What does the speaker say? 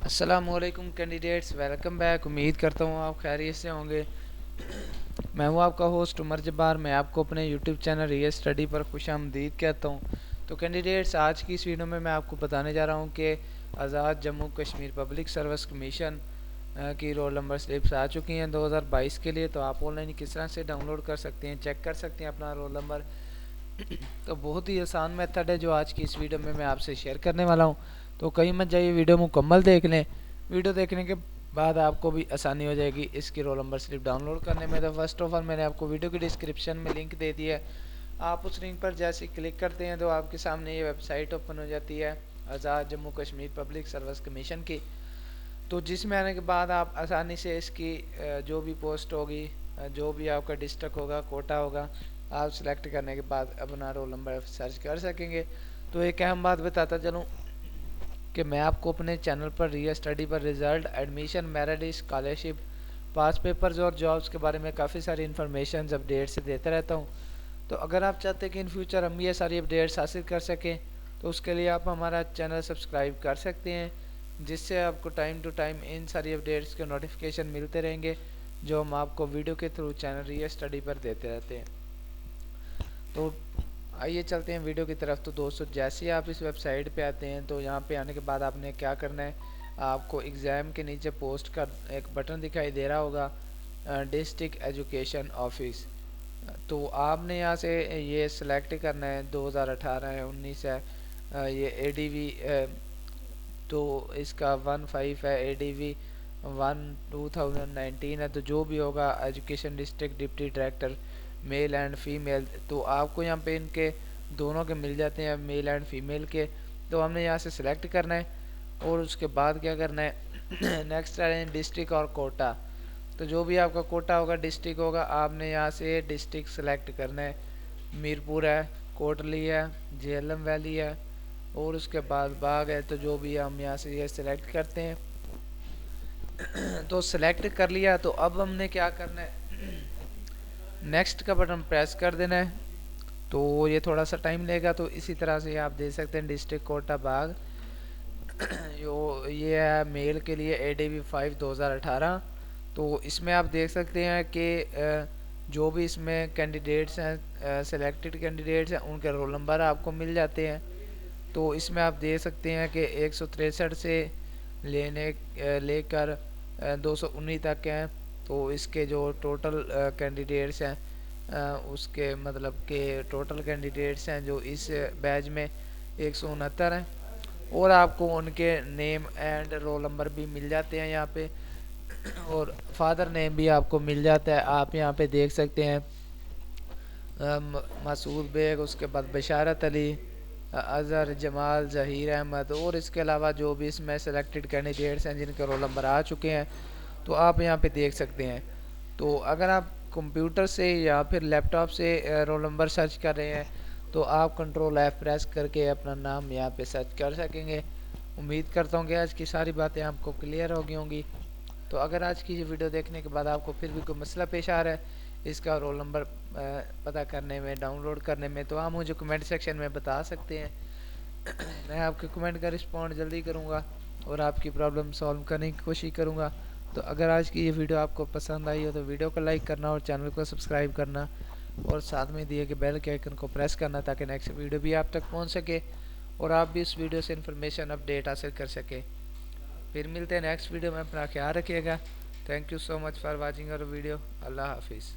السلام علیکم candidates, welcome back. امید کرتا ہوں آپ خیریت سے ہوں گے۔ میں ہوں آپ کا ہوسٹ عمر جبار۔ میں آپ کو اپنے یوٹیوب چینل ریئل اسٹڈی پر خوش آمدید کہتا ہوں۔ تو کینڈیڈیٹس، آج کی اس ویڈیو میں آپ کو بتانے جا رہا ہوں کہ Azad Jammu Kashmir public service commission کی رول نمبر سلپس آ چکی ہیں 2022 کے لیے۔ تو آپ آن لائن کس طرح سے ڈاؤن لوڈ کر سکتے ہیں، چیک کر سکتے ہیں اپنا رول نمبر۔ تو بہت ہی آسان میتھڈ ہے جو آج کی اس ویڈیو میں آپ سے شیئر کرنے والا ہوں۔ تو کہیں مت جائیے، ویڈیو مکمل دیکھ لیں۔ ویڈیو دیکھنے کے بعد آپ کو بھی آسانی ہو جائے گی اس کی roll number slip download کرنے میں۔ تو فرسٹ آف آل میں نے آپ کو ویڈیو کی ڈسکرپشن میں لنک دے دیا ہے۔ آپ اس لنک پر جیسے کلک کرتے ہیں تو آپ کے سامنے یہ ویب سائٹ اوپن ہو جاتی ہے Azad Jammu Kashmir public service commission کی۔ تو جس میں آنے کے بعد آپ آسانی سے اس کی جو بھی پوسٹ ہوگی، جو بھی آپ کا ڈسٹرکٹ ہوگا، کوٹا ہوگا، آپ سلیکٹ کرنے کے بعد اپنا رول نمبر سرچ کر سکیں گے۔ تو ایک اہم بات بتاتا چلوں کہ میں آپ کو اپنے چینل پر ریئل اسٹڈی پر رزلٹ، ایڈمیشن، میرٹ، اسکالرشپ، پاس پیپرز اور جابس کے بارے میں کافی ساری انفارمیشنز اپڈیٹس دیتا رہتا ہوں۔ تو اگر آپ چاہتے ہیں کہ ان فیوچر ہم یہ ساری اپڈیٹس حاصل کر سکیں تو اس کے لیے آپ ہمارا چینل سبسکرائب کر سکتے ہیں، جس سے آپ کو ٹائم ٹو ٹائم ان ساری اپڈیٹس کے نوٹیفیکیشن ملتے رہیں گے جو ہم آپ کو ویڈیو کے تھرو چینل ریئل اسٹڈی پر دیتے رہتے ہیں۔ تو آئیے چلتے ہیں ویڈیو کی طرف۔ تو دوستو، جیسے ہی آپ اس ویب سائٹ پہ آتے ہیں تو یہاں پہ آنے کے بعد آپ نے کیا کرنا ہے، آپ کو ایگزام کے نیچے پوسٹ کا ایک بٹن دکھائی دے رہا ہوگا، ڈسٹرکٹ ایجوکیشن آفس۔ تو آپ نے یہاں سے یہ سلیکٹ کرنا ہے، 2018 ہے، 19 ہے، یہ اے ڈی وی تو اس کا 15 ہے، اے ڈی وی 2019 ہے۔ تو جو بھی ہوگا education district deputy director male and female, تو آپ کو یہاں پہ ان کے دونوں کے مل جاتے ہیں، میل اینڈ فیمیل کے۔ تو ہم نے یہاں سے سلیکٹ کرنا ہے اور اس کے بعد کیا کرنا ہے، نیکسٹ آ رہے ہیں ڈسٹرکٹ اور کوٹا۔ تو جو بھی آپ کا کوٹا ہوگا، ڈسٹرکٹ ہوگا، آپ نے یہاں سے ڈسٹرکٹ سلیکٹ کرنا ہے۔ میرپور ہے، کوٹلی ہے، جہلم ویلی ہے اور اس کے بعد باغ ہے۔ تو جو بھی ہم یہاں سے یہ سلیکٹ کرتے ہیں، تو سلیکٹ کر لیا۔ تو اب ہم نے کیا کرنا ہے، نیکسٹ کا بٹن پریس کر دینا ہے۔ تو یہ تھوڑا سا ٹائم لے گا۔ تو اسی طرح سے آپ دیکھ سکتے ہیں ڈسٹرکٹ کوٹا باغ، یہ ہے میل کے لیے اے ڈی وی 5 2018۔ تو اس میں آپ دیکھ سکتے ہیں کہ جو بھی اس میں کینڈیڈیٹس ہیں، سلیکٹڈ کینڈیڈیٹس ہیں، ان کے رول نمبر آپ کو مل جاتے ہیں۔ تو اس میں آپ دیکھ سکتے ہیں کہ 163 سے لے کر 219 تک ہیں۔ تو اس کے جو ٹوٹل کینڈیڈیٹس ہیں، اس کے مطلب کہ ٹوٹل کینڈیڈیٹس ہیں جو اس بیچ میں 169 ہیں، اور آپ کو ان کے نیم اینڈ رول نمبر بھی مل جاتے ہیں یہاں پہ، اور فادر نیم بھی آپ کو مل جاتا ہے۔ آپ یہاں پہ دیکھ سکتے ہیں مسعود بیگ، اس کے بعد بشارت علی، اظہر جمال، ظہیر احمد، اور اس کے علاوہ جو بھی اس میں سلیکٹڈ کینڈیڈیٹس ہیں جن کے رول نمبر آ چکے ہیں، تو آپ یہاں پہ دیکھ سکتے ہیں۔ تو اگر آپ کمپیوٹر سے یا پھر لیپ ٹاپ سے رول نمبر سرچ کر رہے ہیں تو آپ کنٹرول ایف پریس کر کے اپنا نام یہاں پہ سرچ کر سکیں گے۔ امید کرتا ہوں کہ آج کی ساری باتیں آپ کو کلیئر ہو گئی ہوں گی۔ تو اگر آج کی یہ ویڈیو دیکھنے کے بعد آپ کو پھر بھی کوئی مسئلہ پیش آ رہا ہے اس کا رول نمبر پتہ کرنے میں، ڈاؤن لوڈ کرنے میں، تو آپ مجھے کمنٹ سیکشن میں بتا سکتے ہیں۔ میں آپ کے کمنٹ کا رسپونڈ جلدی کروں گا اور آپ کی پرابلم سالو کرنے کی کوشش کروں گا۔ تو اگر آج کی یہ ویڈیو آپ کو پسند آئی ہو تو ویڈیو کو لائک کرنا اور چینل کو سبسکرائب کرنا، اور ساتھ میں دیے کہ بیل کے آئیکن کو پریس کرنا تاکہ نیکسٹ ویڈیو بھی آپ تک پہنچ سکے اور آپ بھی اس ویڈیو سے انفارمیشن اپڈیٹ حاصل کر سکیں۔ پھر ملتے ہیں نیکسٹ ویڈیو میں، اپنا خیال رکھیے گا۔ Thank you so much for watching اور ویڈیو۔ اللہ حافظ۔